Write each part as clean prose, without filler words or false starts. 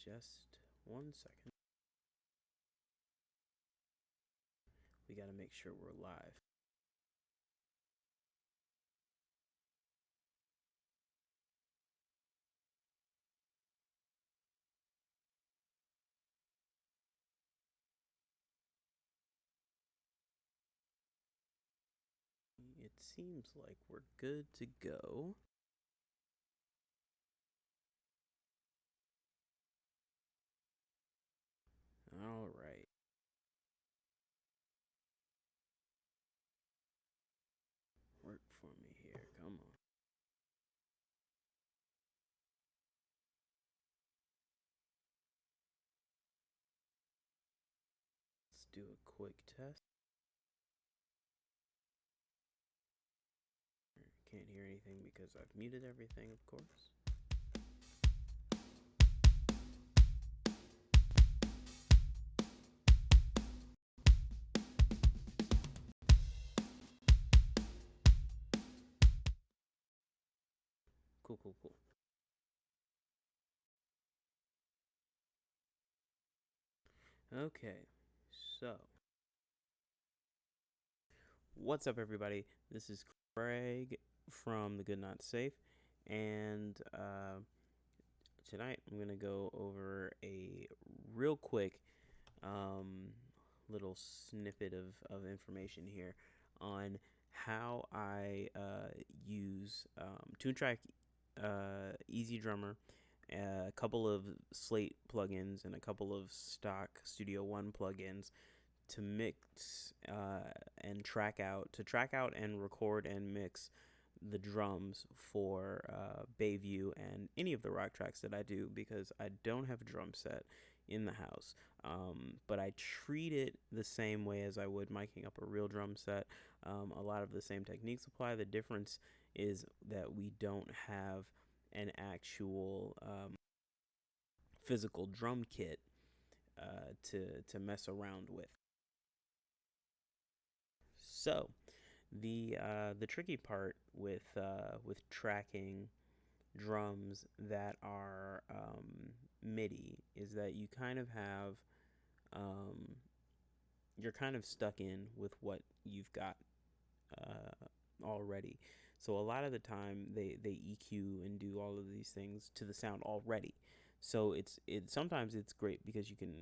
just 1 second. We got to make sure we're live. It seems like we're good to go. All right. Work for me here. Come on. Let's do a quick test. Can't hear anything because I've muted everything, of course. Cool. Okay, so what's up, everybody? This is Craig from The Good Not Safe, and tonight I'm gonna go over a real quick um, little snippet of information here on how I use Toontrack EZ Drummer, a couple of Slate plugins, and a couple of stock Studio One plugins to mix and track out and record and mix the drums for Bayview and any of the rock tracks that I do, because I don't have a drum set in the house. But I treat it the same way as I would miking up a real drum set. A lot of the same techniques apply. The difference is that we don't have an actual physical drum kit to mess around with. So the tricky part with tracking drums that are MIDI is that you kind of have um, you're kind of stuck in with what you've got already. So a lot of the time they EQ and do all of these things to the sound already. So sometimes it's great because you can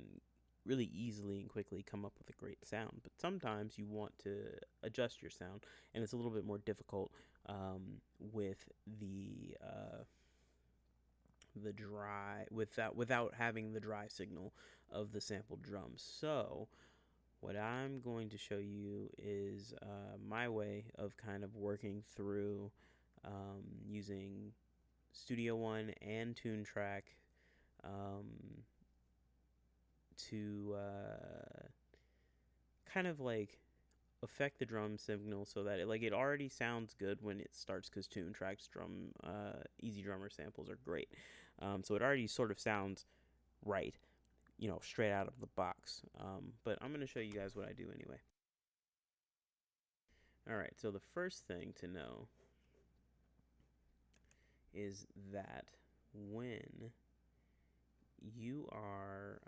really easily and quickly come up with a great sound. But sometimes you want to adjust your sound, and it's a little bit more difficult with the dry without having the dry signal of the sampled drums. So what I'm going to show you is my way of kind of working through using Studio One and Toontrack to kind of like affect the drum signal so that it already sounds good when it starts, because Toontrack's EZ Drummer samples are great. So it already sort of sounds right, straight out of the box. But I'm going to show you guys what I do anyway. All right, so the first thing to know is that when you are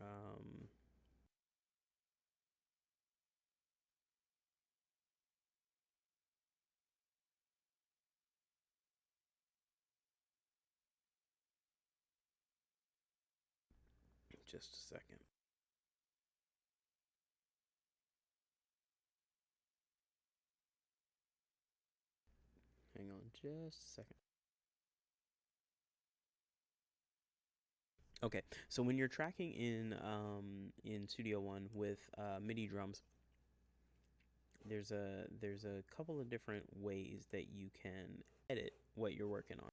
just a second. Hang on just a second. Okay, so when you're tracking in Studio One with MIDI drums, there's a couple of different ways that you can edit what you're working on.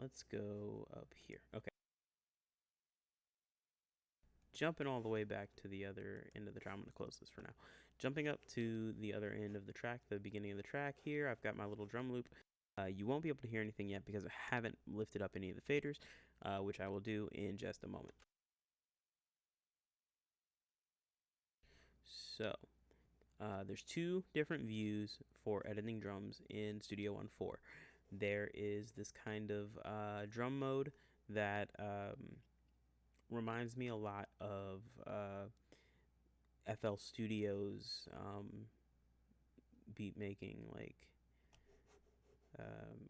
Let's go up here. Okay. Jumping all the way back to the other end of the track. I'm going to close this for now. Jumping up to the other end of the track, the beginning of the track here, I've got my little drum loop. You won't be able to hear anything yet because I haven't lifted up any of the faders, which I will do in just a moment. So, there's two different views for editing drums in Studio One 4. there is this kind of drum mode that reminds me a lot of FL Studio's beat making, like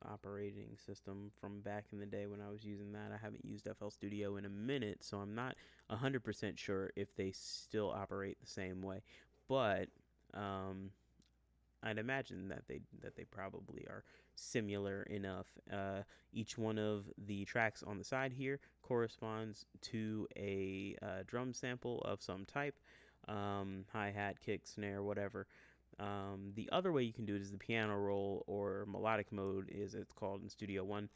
operating system from back in the day when I was using that. I haven't used FL Studio in a minute, so I'm not 100% sure if they still operate the same way. But I'd imagine that they probably are similar enough. Each one of the tracks on the side here corresponds to a drum sample of some type, hi-hat, kick, snare, whatever. The other way you can do it is the piano roll or melodic mode, is it's called in Studio One.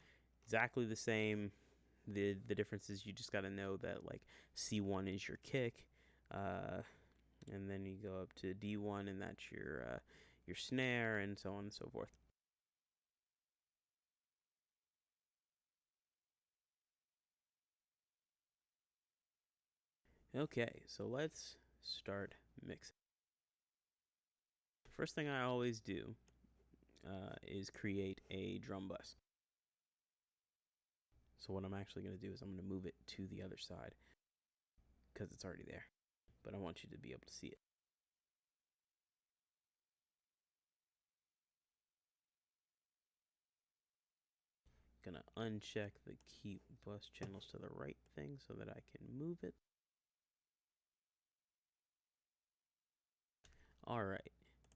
Exactly the same. The difference is you just got to know that like C1 is your kick, and then you go up to D1 and that's your snare, and so on and so forth. Okay, so let's start mixing. First thing I always do is create a drum bus. So what I'm actually going to do is I'm going to move it to the other side because it's already there, but I want you to be able to see it. Gonna uncheck the keep bus channels to the right thing so that I can move it. All right,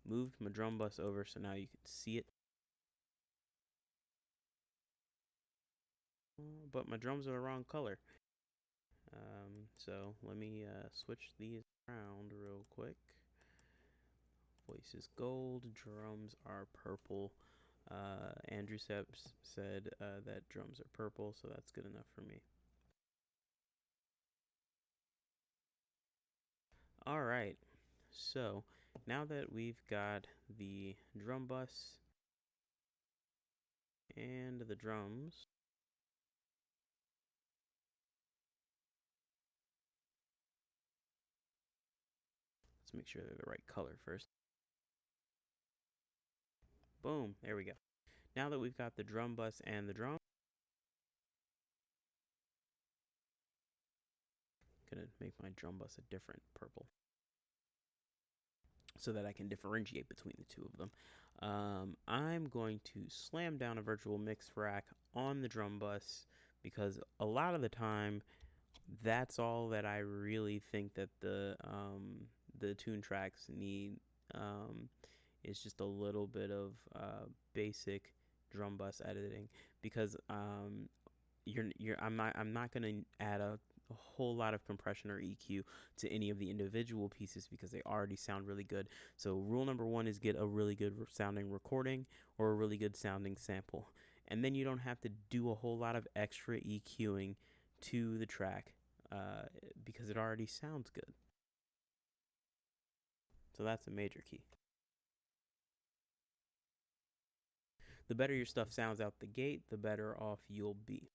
moved my drum bus over so now you can see it. But my drums are the wrong color. So let me switch these around real quick. Voice is gold, drums are purple. Andrew Seps said that drums are purple, so that's good enough for me. All right, so now that we've got the drum bus and the drums, let's make sure they're the right color first. Boom, there we go. Now that we've got the drum bus and the drum, I'm gonna make my drum bus a different purple so that I can differentiate between the two of them. I'm going to slam down a virtual mix rack on the drum bus because a lot of the time that's all that I really think that the Toontracks need, is just a little bit of basic drum bus editing, because I'm not gonna add a whole lot of compression or EQ to any of the individual pieces because they already sound really good. So rule number one is get a really good sounding recording or a really good sounding sample, and then you don't have to do a whole lot of extra EQing to the track because it already sounds good. So that's a major key. The better your stuff sounds out the gate, the better off you'll be.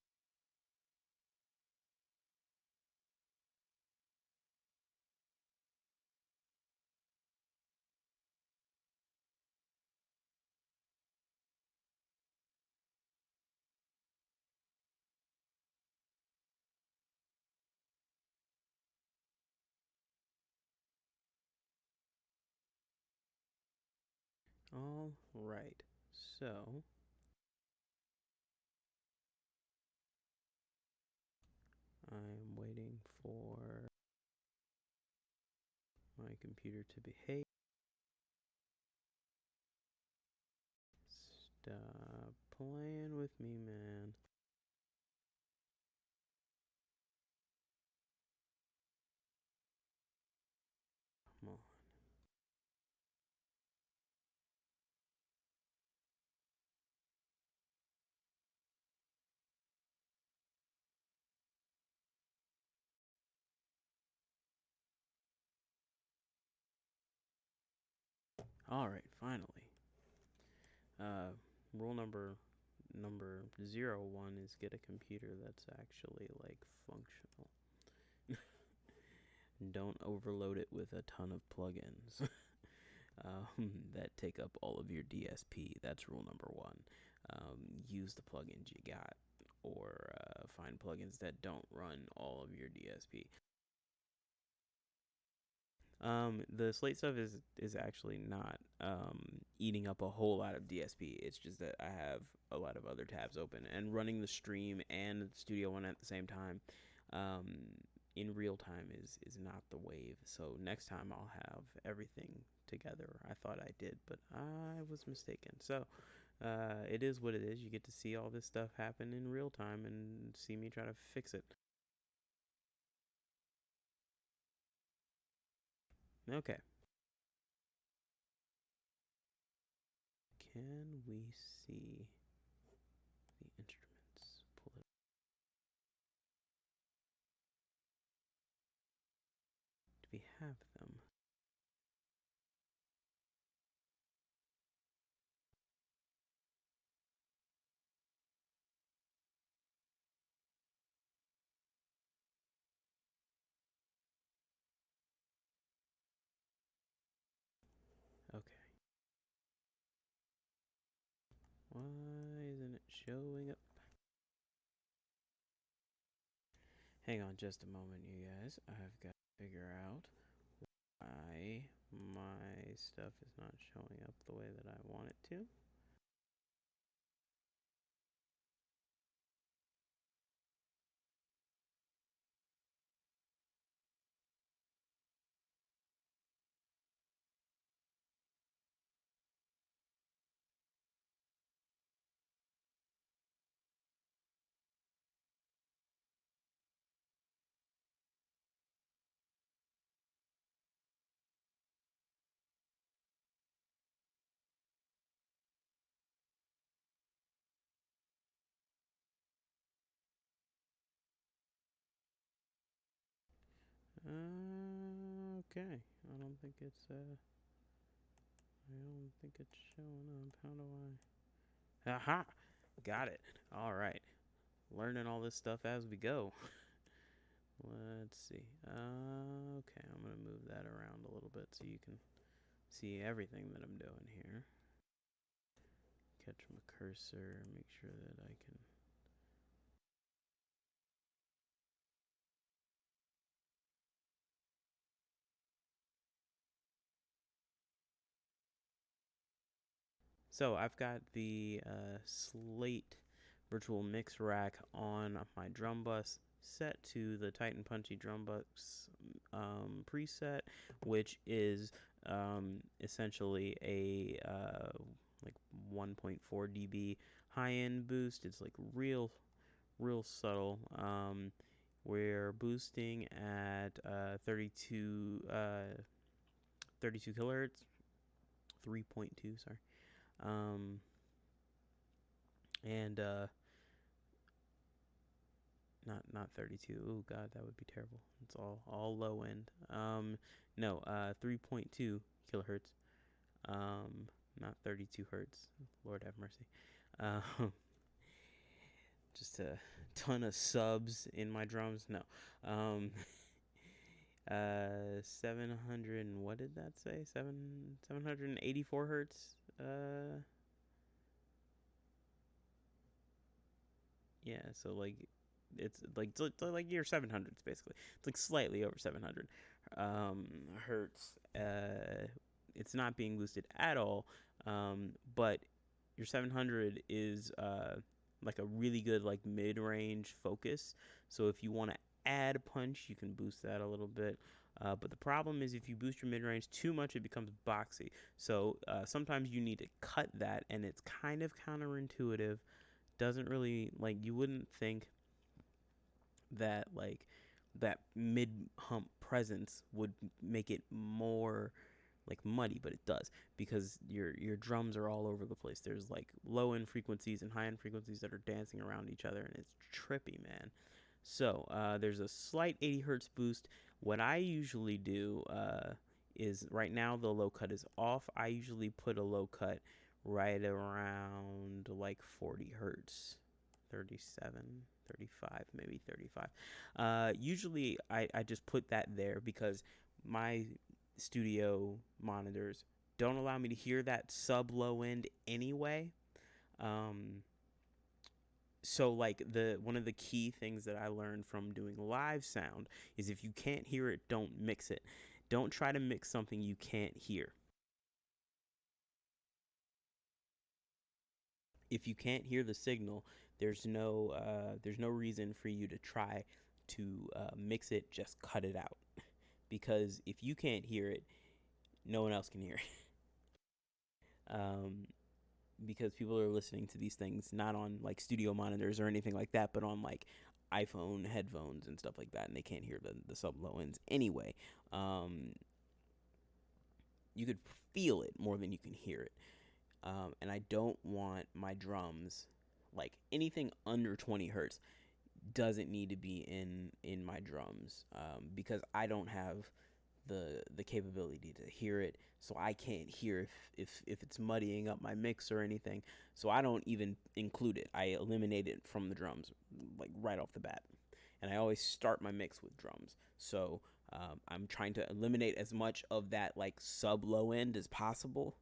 All right. So I'm waiting for my computer to behave. Stop playing with me, man. Come on. All right, finally. Uh, rule number 01 is get a computer that's actually like functional. Don't overload it with a ton of plugins that take up all of your DSP. That's rule number one. use the plugins you got, or find plugins that don't run all of your DSP. The Slate stuff is actually not eating up a whole lot of DSP. It's just that I have a lot of other tabs open and running the stream and Studio One at the same time. In real time is not the wave. So next time I'll have everything together. I thought I did, but I was mistaken. So it is what it is. You get to see all this stuff happen in real time and see me try to fix it. Okay. Can we see the instruments? Pull it. Do we have them? Okay. Why isn't it showing up? Hang on just a moment, you guys. I've got to figure out why my stuff is not showing up the way that I want it to. Okay. I don't think it's showing up. How do I? Aha! Got it. All right. Learning all this stuff as we go. Let's see. Okay, I'm gonna move that around a little bit so you can see everything that I'm doing here. Catch my cursor, make sure that I can. So I've got the Slate virtual mix rack on my drum bus set to the Tight and Punchy drum bus preset, which is essentially a like 1.4 dB high end boost. It's like real subtle. We're boosting at 32 kilohertz, 3.2. Sorry. Um, and not 32. Oh God, that would be terrible. It's all low end. No, 3.2 kilohertz. Not 32 hertz. Lord have mercy. Um, just a ton of subs in my drums. No. 700 and what did that say? 784 hertz. Yeah, so like it's like your 700s basically. It's like slightly over 700 hertz. It's not being boosted at all, but your 700 is like a really good like mid-range focus. So if you want to add punch, you can boost that a little bit. But the problem is if you boost your mid-range too much, it becomes boxy. So sometimes you need to cut that, and it's kind of counterintuitive. Doesn't really, like, you wouldn't think that like that mid hump presence would make it more like muddy, but it does, because your drums are all over the place. There's like low end frequencies and high end frequencies that are dancing around each other, and it's trippy, man. So there's a slight 80 hertz boost. What I usually do is, right now the low cut is off. I usually put a low cut right around like 40 hertz, 37, 35, maybe 35. Usually I just put that there because my studio monitors don't allow me to hear that sub low end anyway. Um, so like the one of the key things that I learned from doing live sound is if you can't hear it, don't mix it. Don't try to mix something you can't hear. If you can't hear the signal, there's no reason for you to try to mix it. Just cut it out, because if you can't hear it, no one else can hear it. um, because people are listening to these things not on like studio monitors or anything like that, but on like iPhone headphones and stuff like that, and they can't hear the sub low ends anyway. Um, you could feel it more than you can hear it. And I don't want my drums, like anything under 20 hertz doesn't need to be in my drums, because I don't have the capability to hear it, so I can't hear if it's muddying up my mix or anything. So I don't even include it. I eliminate it from the drums like right off the bat, and I always start my mix with drums. So I'm trying to eliminate as much of that like sub low end as possible,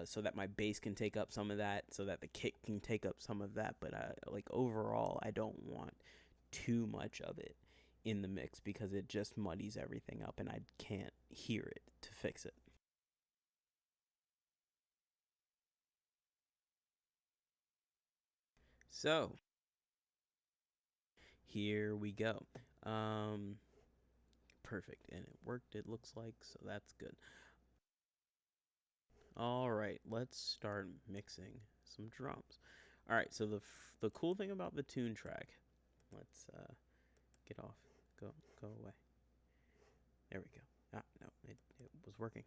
so that my bass can take up some of that, so that the kick can take up some of that. But like overall, I don't want too much of it in the mix because it just muddies everything up, and I can't hear it to fix it. So here we go. Um, Perfect, and it worked. It looks like, so that's good. All right, let's start mixing some drums. All right, so the cool thing about the Toontrack, let's get off. Go away. There we go. Ah, no, it was working.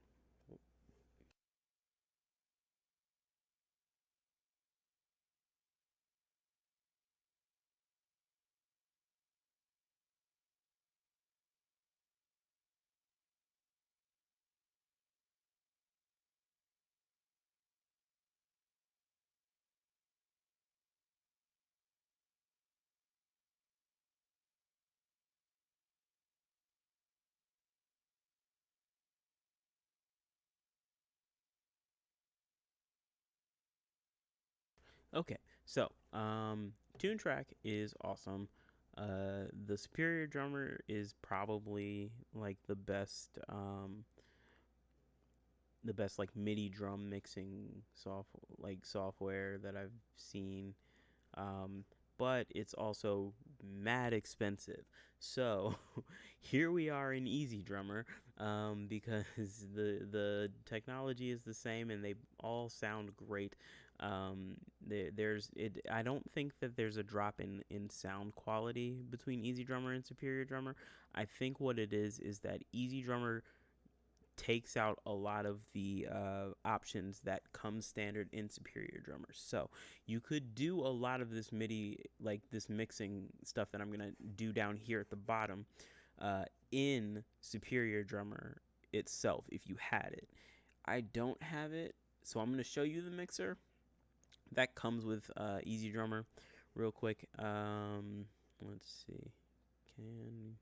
Okay, so Toontrack is awesome. The Superior Drummer is probably like the best like MIDI drum mixing software that I've seen. Um, but it's also mad expensive. So here we are in EZ Drummer, because the technology is the same and they all sound great. There's it. I don't think that there's a drop in sound quality between EZ Drummer and Superior Drummer. I think what it is that EZ Drummer takes out a lot of the options that come standard in Superior Drummer. So you could do a lot of this MIDI, like this mixing stuff that I'm going to do down here at the bottom, in Superior Drummer itself if you had it. I don't have it, so I'm going to show you the mixer that comes with EZ Drummer real quick. Let's see. Can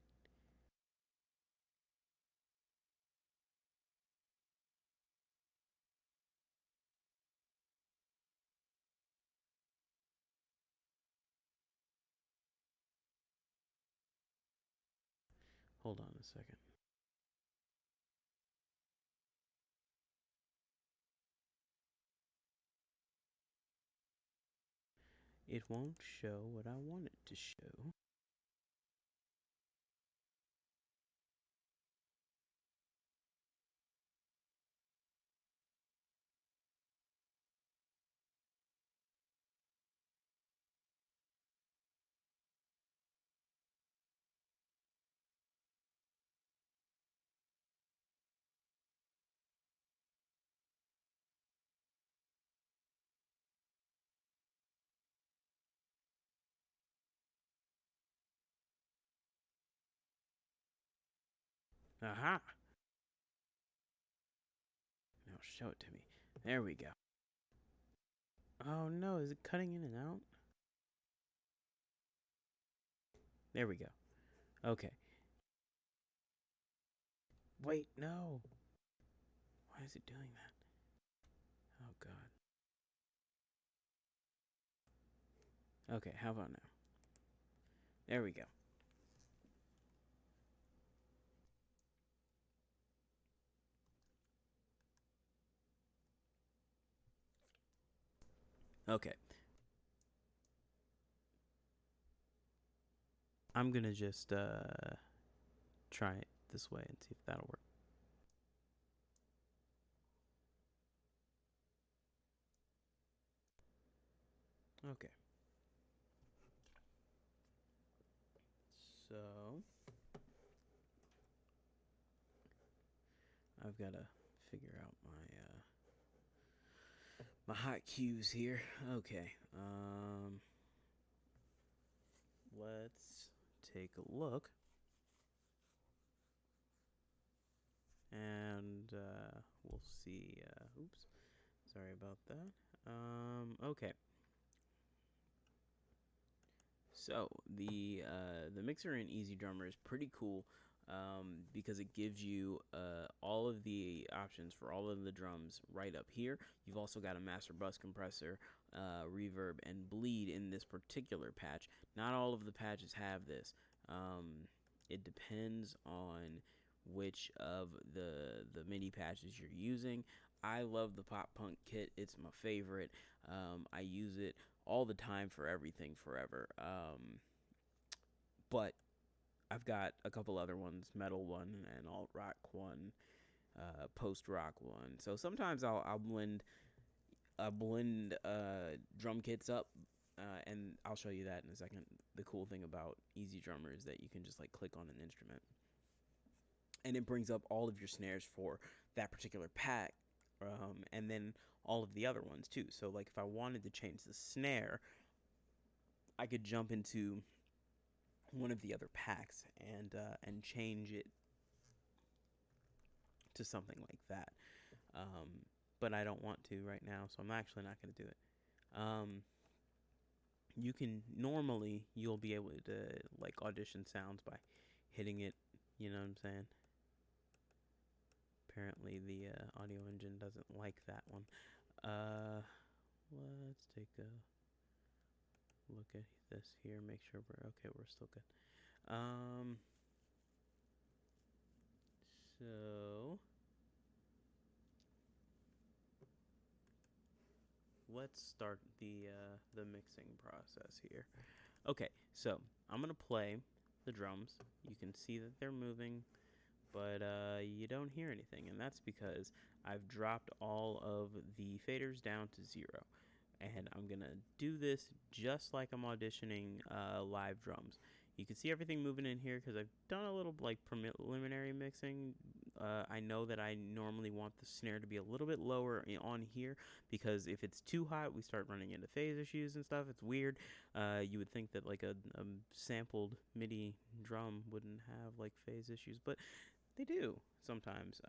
hold on a second. It won't show what I want it to show. Aha! Now show it to me. There we go. Oh no, is it cutting in and out? There we go. Okay. Wait, no. Why is it doing that? Oh god. Okay, how about now? There we go. Okay, I'm gonna just try it this way and see if that'll work. Okay, so I've got to figure out my hot cues here. Okay, let's take a look, and we'll see. Oops, sorry about that. Okay. So the mixer in EZ Drummer is pretty cool because it gives you all of the options for all of the drums right up here. You've also got a master bus compressor, reverb, and bleed in this particular patch. Not all of the patches have this. It depends on which of the MIDI patches you're using. I love the pop punk kit. It's my favorite. I use it all the time for everything forever. But I've got a couple other ones, metal one and alt rock one, post rock one. So sometimes I'll blend drum kits up, and I'll show you that in a second. The cool thing about EZ Drummer is that you can just like click on an instrument, and it brings up all of your snares for that particular pack, and then all of the other ones too. So like if I wanted to change the snare, I could jump into one of the other packs and change it to something like that. Um, but I don't want to right now, so I'm actually not going to do it. Um, you can normally you'll be able to like audition sounds by hitting it. You know what I'm saying? Apparently the audio engine doesn't like that one. Uh, let's take a look at this here. Make sure we're okay. We're still good. So let's start the mixing process here. Okay, so I'm gonna play the drums. You can see that they're moving, but you don't hear anything, and that's because I've dropped all of the faders down to 0. And I'm gonna do this just like I'm auditioning live drums. You can see everything moving in here because I've done a little like preliminary mixing. I know that I normally want the snare to be a little bit lower on here because if it's too hot, we start running into phase issues and stuff. It's weird. You would think that like a sampled MIDI drum wouldn't have like phase issues, but they do sometimes,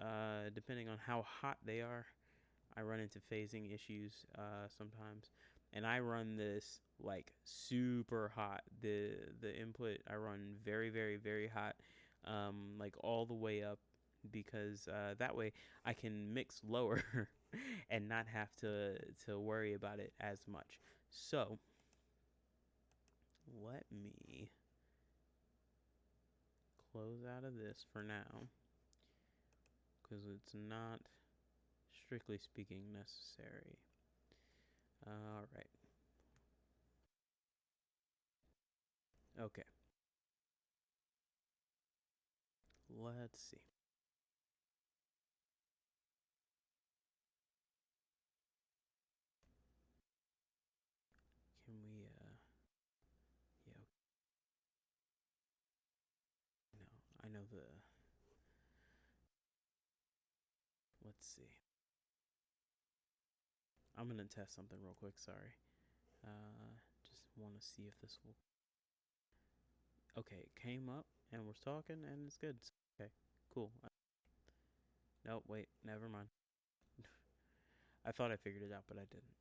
depending on how hot they are. I run into phasing issues sometimes, and I run this like super hot. The input I run very very very hot, like all the way up, because that way I can mix lower and not have to worry about it as much. So let me close out of this for now because it's not strictly speaking necessary. All right. Okay. Let's see. Can we yeah, no. I know the let's see. I'm going to test something real quick, sorry. Just want to see if this will okay, it came up and we're talking and it's good. Okay. Cool. Nope, wait, never mind. I thought I figured it out, but I didn't.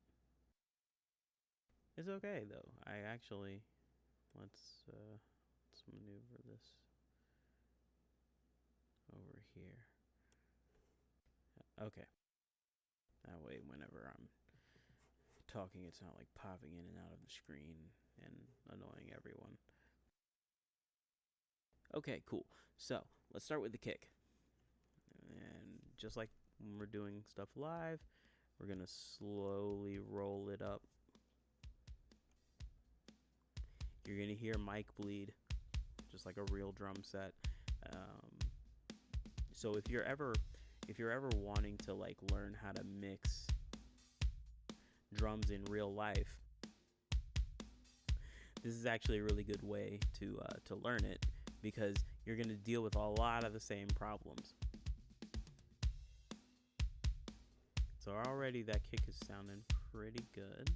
It's okay though. I actually let's maneuver this over here. Okay. That way whenever I'm talking, it's not like popping in and out of the screen and annoying everyone. Okay, cool. So let's start with the kick. And just like when we're doing stuff live, we're going to slowly roll it up. You're going to hear mic bleed, just like a real drum set. So if you're ever wanting to like learn how to mix drums in real life, this is actually a really good way to learn it, because you're going to deal with a lot of the same problems. So already that kick is sounding pretty good.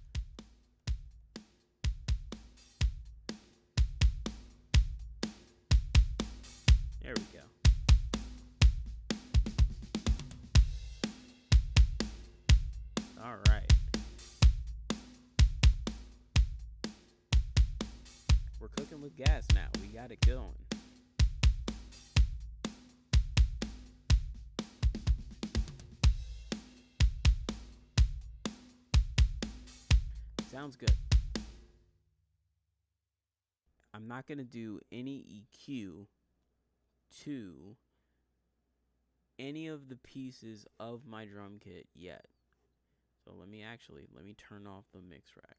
There we go. All right. We're cooking with gas now. We got it going. Sounds good. I'm not going to do any EQ to any of the pieces of my drum kit yet. So let me turn off the mix rack.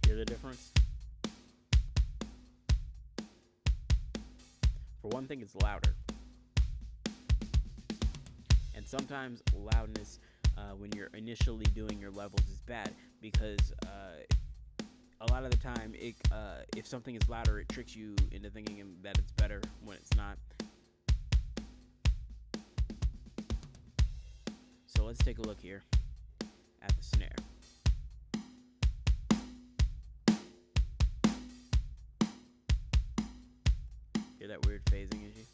Hear the difference? For one thing, it's louder. And sometimes loudness, when you're initially doing your levels, is bad, because a lot of the time, if something is louder, it tricks you into thinking that it's better when it's not. So let's take a look here at the snare. Hear that weird phasing issue?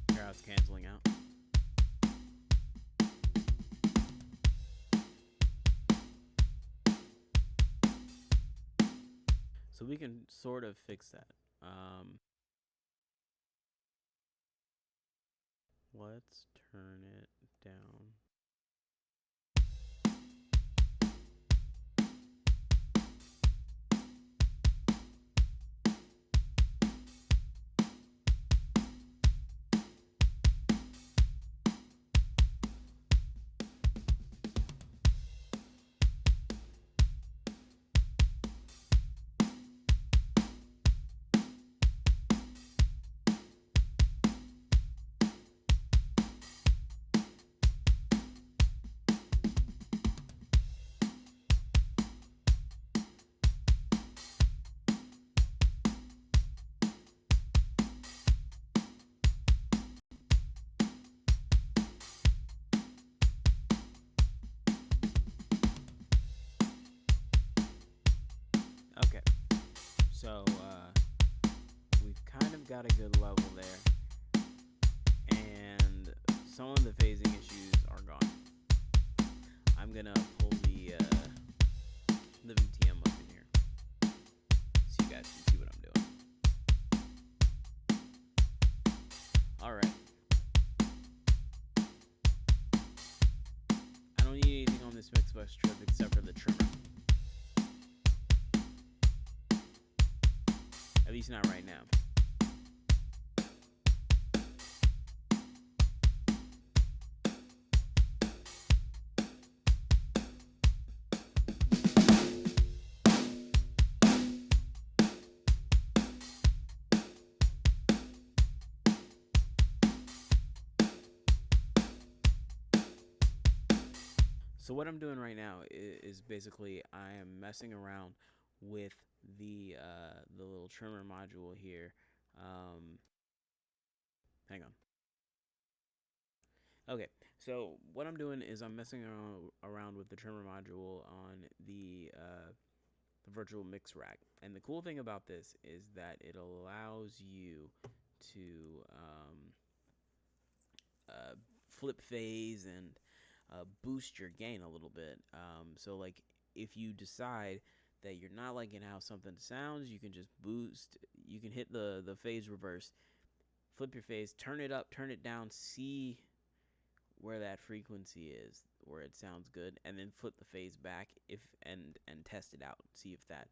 Hear how it's canceling out? So we can sort of fix that. Let's turn it down. Okay, so we've kind of got a good level there, and some of the phasing issues are gone. I'm gonna pull the VTM up in here so you guys can see what I'm doing. All right. I don't need anything on this mix bus trip except for the trimmer. At least not right now. So what I'm doing right now is basically I am messing around with the little trimmer module here. Hang on. Okay, so what I'm doing is I'm messing around with the trimmer module on the virtual mix rack. And the cool thing about this is that it allows you to flip phase and boost your gain a little bit. So like if you decide that you're not liking how something sounds, you can just boost. You can hit the phase reverse, flip your phase, turn it up, turn it down, see where that frequency is, where it sounds good, and then flip the phase back if and test it out. See if that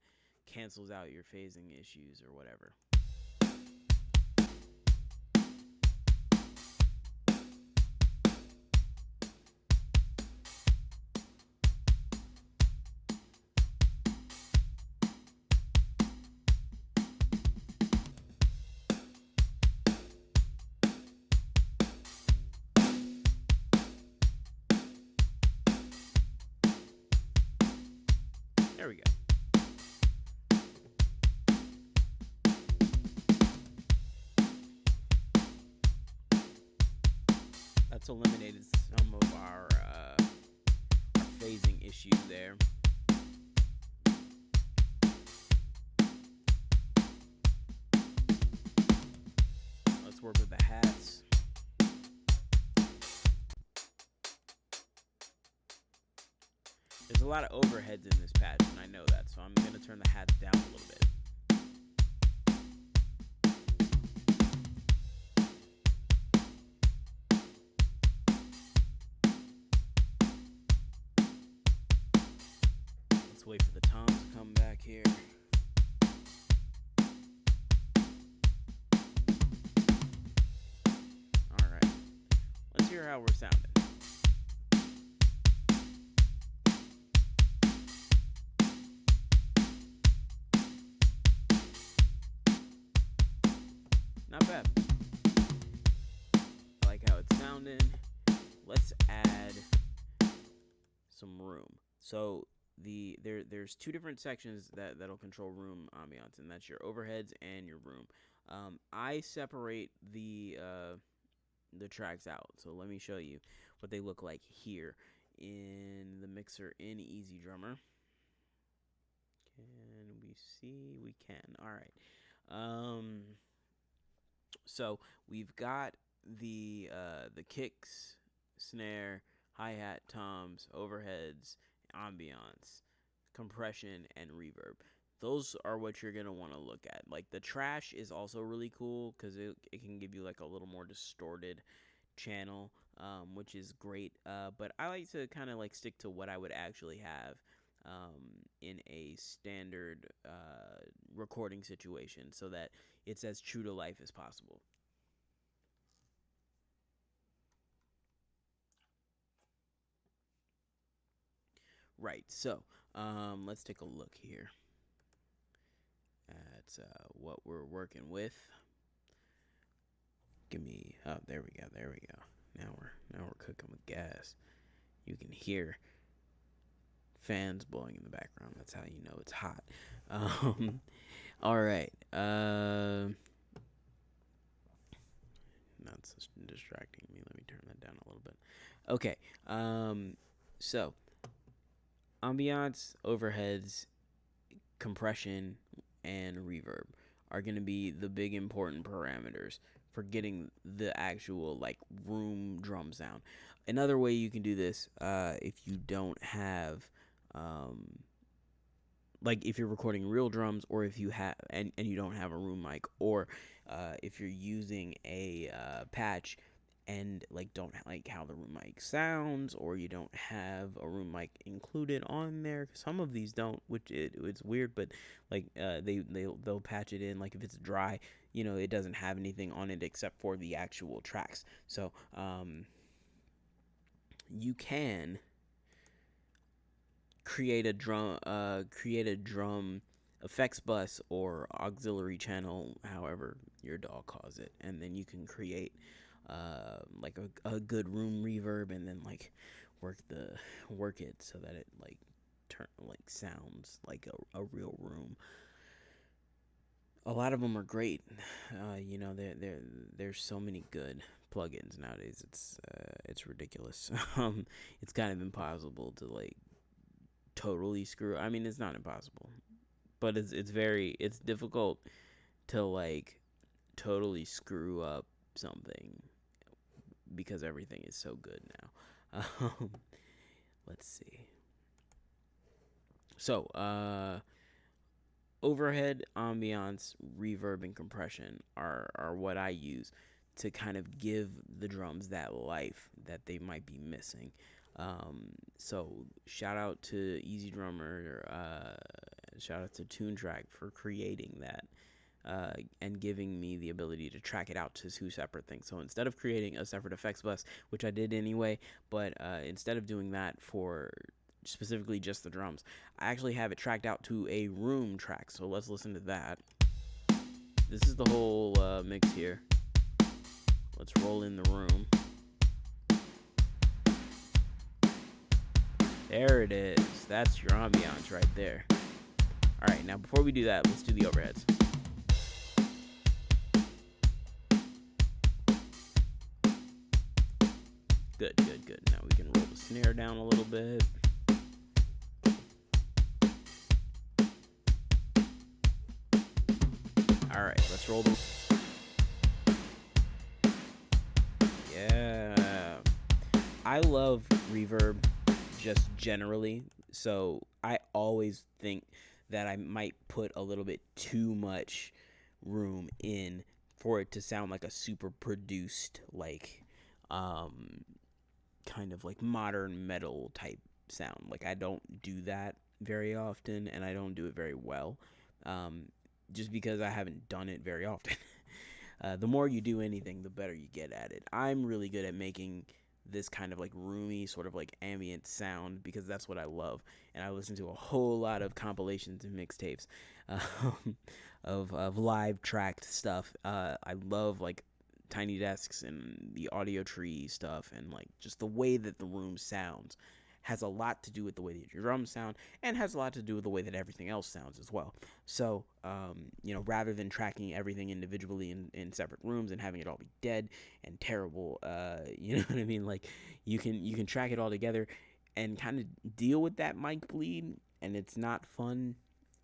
cancels out your phasing issues or whatever. There we go. That's eliminated some of our phasing issues there. Let's work with the hats. There's a lot of overheads in this patch, and I know that, so I'm going to turn the hats down a little bit. Let's wait for the toms to come back here. Alright, let's hear how we're sounding. Not bad. I like how it's sounding. Let's add some room. So there's two different sections that'll control room ambiance, and that's your overheads and your room. I separate the tracks out. So let me show you what they look like here in the mixer in EZ Drummer. Can we see? We can. All right. So we've got the kicks, snare, hi-hat, toms, overheads, ambiance, compression, and reverb. Those are what you're going to want to look at. Like the trash is also really cool because it can give you like a little more distorted channel, which is great. But I like to kind of like stick to what I would actually have in a standard recording situation so that it's as true to life as possible. Right, so let's take a look here at what we're working with. There we go. Now we're cooking with gas. You can hear fans blowing in the background. That's how you know it's hot. All right. That's distracting me. Let me turn that down a little bit. Okay. So ambiance, overheads, compression, and reverb are going to be the big important parameters for getting the actual like room drum sound. Another way you can do this, if you don't have like if you're recording real drums, or if you have and you don't have a room mic, or if you're using a patch and like don't like how the room mic sounds, or you don't have a room mic included on there. Some of these don't, which it's weird, but like they'll patch it in. Like if it's dry, it doesn't have anything on it except for the actual tracks. So you can create a drum effects bus or auxiliary channel, however your dog calls it, and then you can create like a good room reverb, and then like work it so that it like sounds like a real room. A lot of them are great. There's so many good plugins nowadays. It's ridiculous. It's kind of impossible to like totally screw. I mean, it's not impossible, but it's difficult to like totally screw up something because everything is so good now. Let's see. So, overhead, ambiance, reverb, and compression are what I use to kind of give the drums that life that they might be missing. So shout out to EZ Drummer, shout out to Toontrack for creating that. And giving me the ability to track it out to two separate things. So instead of creating a separate effects bus, which I did anyway, but instead of doing that for specifically just the drums, I actually have it tracked out to a room track. So let's listen to that. This is the whole mix here. Let's roll in the room. There it is. That's your ambiance right there. All right, now before we do that, let's do the overheads. Good. Now we can roll the snare down a little bit. All right, let's roll the... Yeah. I love reverb just generally, so I always think that I might put a little bit too much room in for it to sound like a super produced, like, kind of like modern metal type sound. Like, I don't do that very often, and I don't do it very well, just because I haven't done it very often. The more you do anything, the better you get at it. I'm really good at making this kind of like roomy, sort of like ambient sound, because that's what I love. And I listen to a whole lot of compilations and mixtapes of live tracked stuff. I love like Tiny Desks and the Audio Tree stuff, and like just the way that the room sounds has a lot to do with the way that your drums sound, and has a lot to do with the way that everything else sounds as well. So, rather than tracking everything individually in separate rooms and having it all be dead and terrible, you know what I mean? Like, you can track it all together and kind of deal with that mic bleed, and it's not fun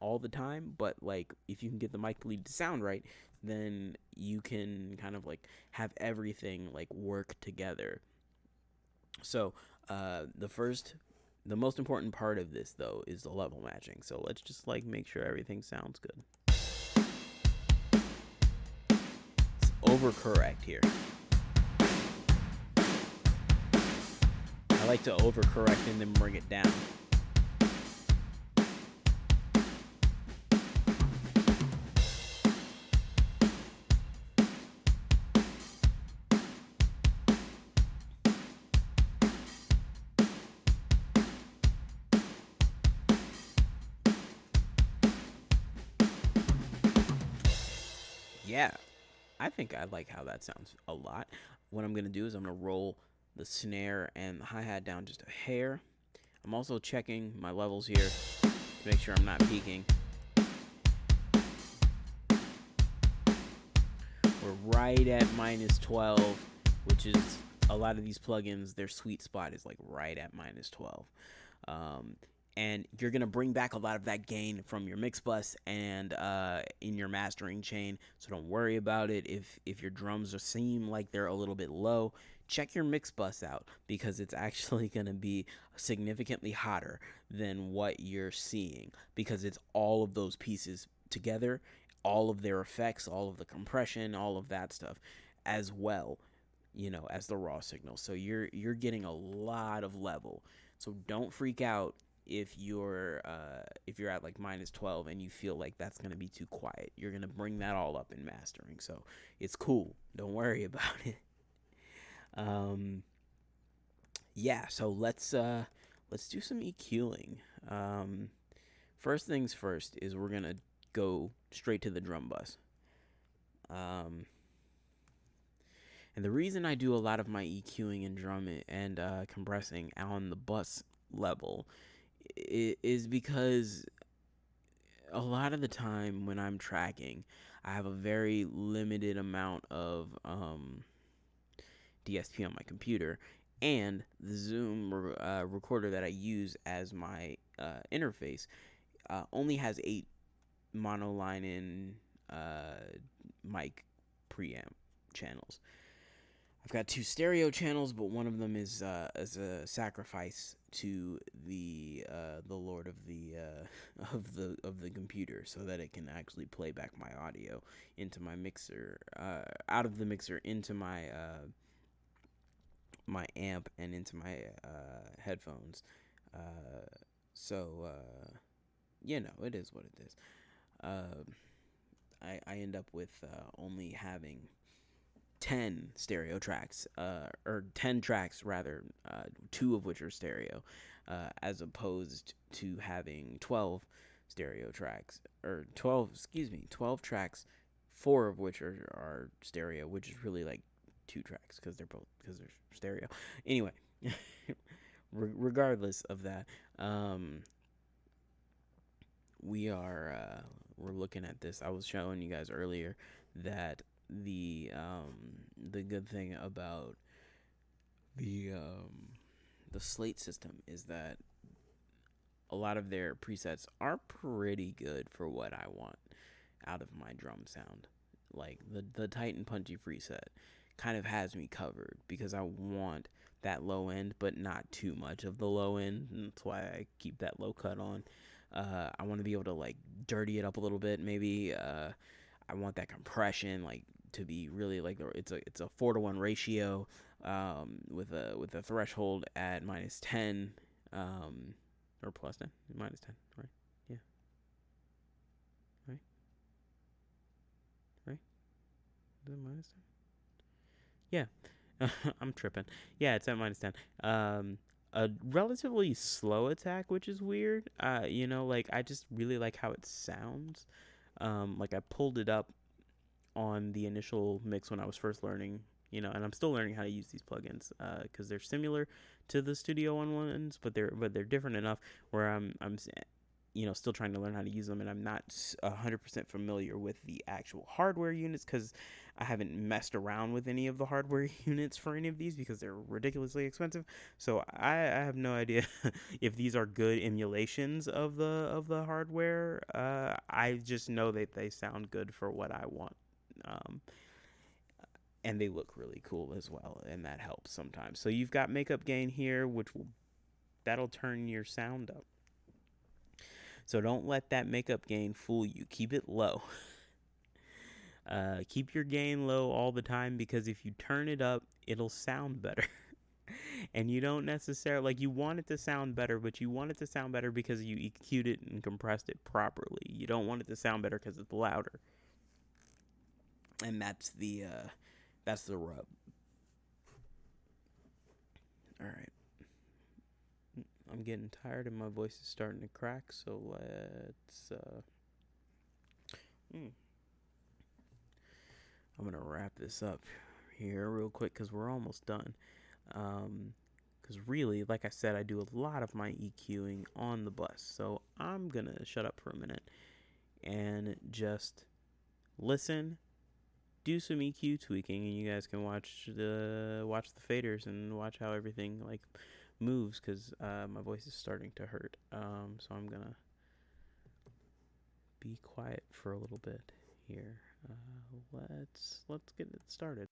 all the time, but like if you can get the mic bleed to sound right, then you can kind of like have everything like work together. So the most important part of this though is the level matching. So let's just like make sure everything sounds good. Let's overcorrect here. I like to overcorrect and then bring it down. Yeah, I think I like how that sounds a lot. What I'm going to do is I'm going to roll the snare and the hi-hat down just a hair. I'm also checking my levels here to make sure I'm not peaking. We're right at -12, which is a lot of these plugins, their sweet spot is like right at -12. And you're going to bring back a lot of that gain from your mix bus and in your mastering chain, so don't worry about it. If your drums seem like they're a little bit low, check your mix bus out, because it's actually going to be significantly hotter than what you're seeing, because it's all of those pieces together, all of their effects, all of the compression, all of that stuff as well, as the raw signal. So you're getting a lot of level. So don't freak out if you're at like -12 and you feel like that's going to be too quiet. You're going to bring that all up in mastering. So it's cool. Don't worry about it. Yeah, so let's do some EQing. First things first is we're going to go straight to the drum bus. And the reason I do a lot of my EQing and drum and compressing on the bus level is because a lot of the time when I'm tracking, I have a very limited amount of DSP on my computer, and the Zoom recorder that I use as my interface only has 8 monoline in mic preamp channels. I've got two stereo channels, but one of them is as a sacrifice to the Lord of the of the computer, so that it can actually play back my audio into my mixer, out of the mixer into my my amp and into my headphones. So you know, it is what it is. I end up with only having 10 stereo tracks, or 10 tracks rather, two of which are stereo, as opposed to having 12 stereo tracks, or 12 tracks, four of which are stereo, which is really like two tracks because they're stereo. Anyway, regardless of that, we're looking at this. I was showing you guys earlier that the good thing about the Slate system is that a lot of their presets are pretty good for what I want out of my drum sound. Like the tight and punchy preset kind of has me covered because I want that low end, but not too much of the low end. And that's why I keep that low cut on. I want to be able to like dirty it up a little bit. Maybe I want that compression like to be really like it's a 4-to-1 ratio, with a threshold at -10, or +10, -10, right? Yeah, right, right. Is it -10? Yeah, I'm tripping. Yeah, it's at -10. A relatively slow attack, which is weird. You know, like I just really like how it sounds. Like I pulled it up on the initial mix when I was first learning, you know, and I'm still learning how to use these plugins, because they're similar to the Studio One ones, but they're different enough where I'm you know, still trying to learn how to use them, and I'm not 100% familiar with the actual hardware units because I haven't messed around with any of the hardware units for any of these because they're ridiculously expensive. So I have no idea if these are good emulations of the hardware. I just know that they sound good for what I want. And they look really cool as well, and that helps sometimes. So you've got makeup gain here, that'll turn your sound up. So don't let that makeup gain fool you. Keep it low. Keep your gain low all the time, because if you turn it up, it'll sound better. And you don't necessarily, like, you want it to sound better, but you want it to sound better because you EQ'd it and compressed it properly. You don't want it to sound better because it's louder. And that's the rub. All right. I'm getting tired and my voice is starting to crack, so let's I'm gonna wrap this up here real quick because we're almost done. Because really, like I said, I do a lot of my EQing on the bus, so I'm gonna shut up for a minute and just listen, do some EQ tweaking, and you guys can watch the faders and watch how everything like moves, because my voice is starting to hurt. So I'm gonna be quiet for a little bit here. Let's get it started.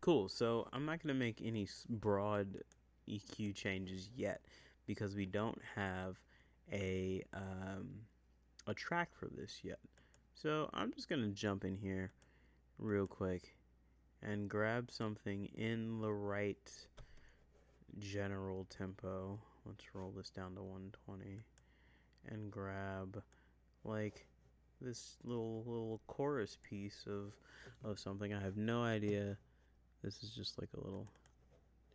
Cool. So I'm not going to make any broad EQ changes yet because we don't have a a track for this yet. So I'm just going to jump in here real quick and grab something in the right general tempo. Let's roll this down to 120 and grab like this little chorus piece of something. I have no idea. This is just like a little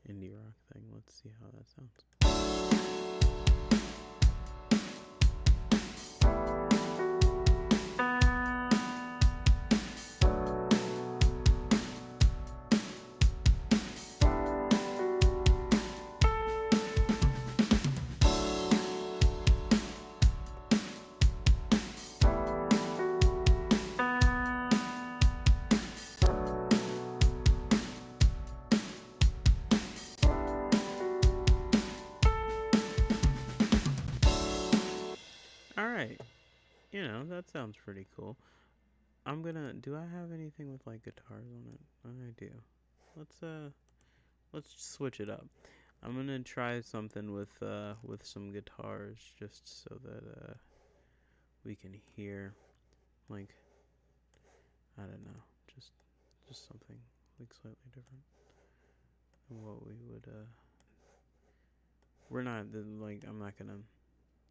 indie rock thing. Let's see how that sounds. Alright, that sounds pretty cool. Do I have anything with like guitars on it? I do. Let's switch it up. I'm gonna try something with some guitars just so that we can hear, like, I don't know, just something like slightly different than what we would we're not like I'm not gonna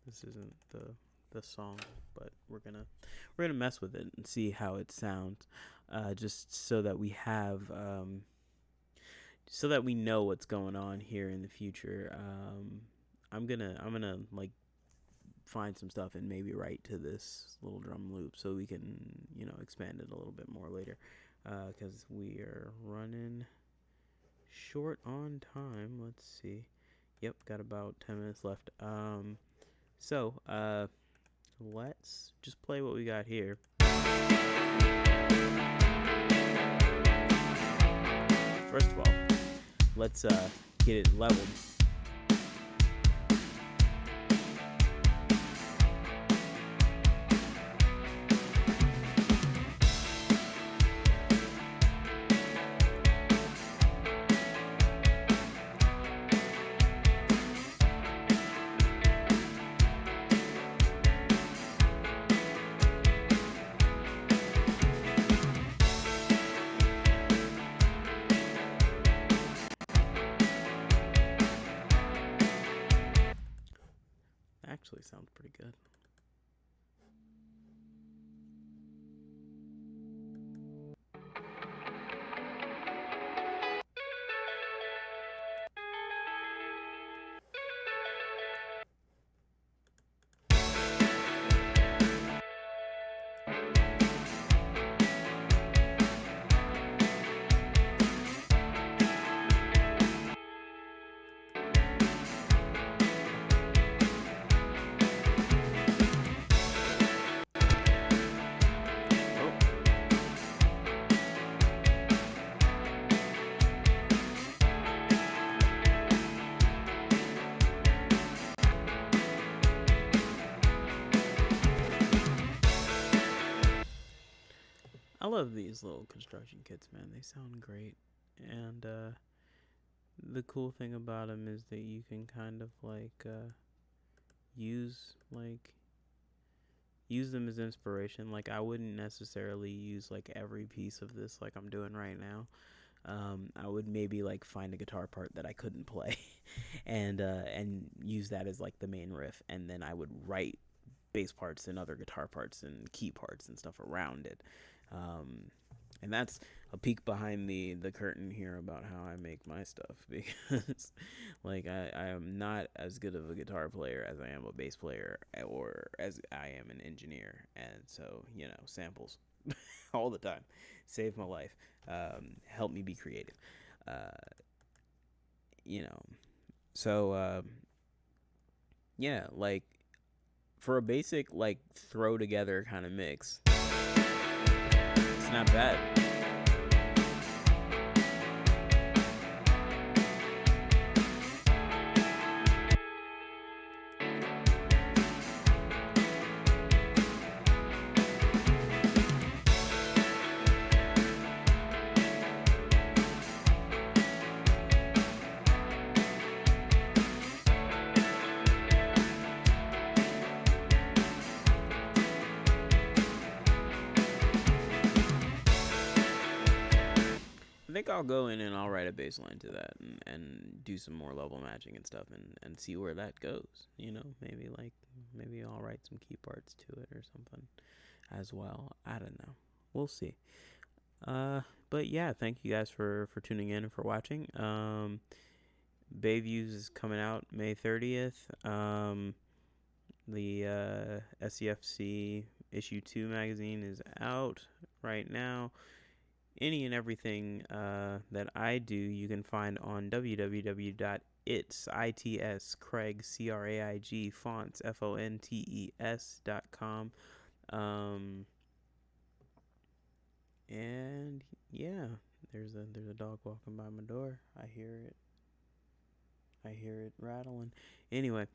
this isn't the song, but we're gonna mess with it and see how it sounds, just so that we have so that we know what's going on here in the future. I'm gonna like find some stuff and maybe write to this little drum loop so we can expand it a little bit more later, because we are running short on time. Let's see. Yep, got about 10 minutes left. So let's just play what we got here. First of all, let's get it leveled. Actually sounds pretty good. I love these little construction kits, man. They sound great. And the cool thing about them is that you can kind of like use them as inspiration. Like, I wouldn't necessarily use like every piece of this like I'm doing right now. I would maybe like find a guitar part that I couldn't play and use that as like the main riff, and then I would write bass parts and other guitar parts and key parts and stuff around it. And that's a peek behind the curtain here about how I make my stuff, because like I am not as good of a guitar player as I am a bass player or as I am an engineer, and so samples all the time save my life, help me be creative, so yeah, like for a basic like throw together kind of mix, it's not bad. I'll go in and I'll write a bass line to that and do some more level matching and stuff and see where that goes. Maybe I'll write some key parts to it or something as well. I don't know. We'll see. But yeah, thank you guys for tuning in and for watching. Bayviews is coming out May 30th. The SEFC issue 2 magazine is out right now. Any and everything that I do, you can find on www.itscraig fonts fontes.com. And yeah, there's a dog walking by my door. I hear it rattling. Anyway,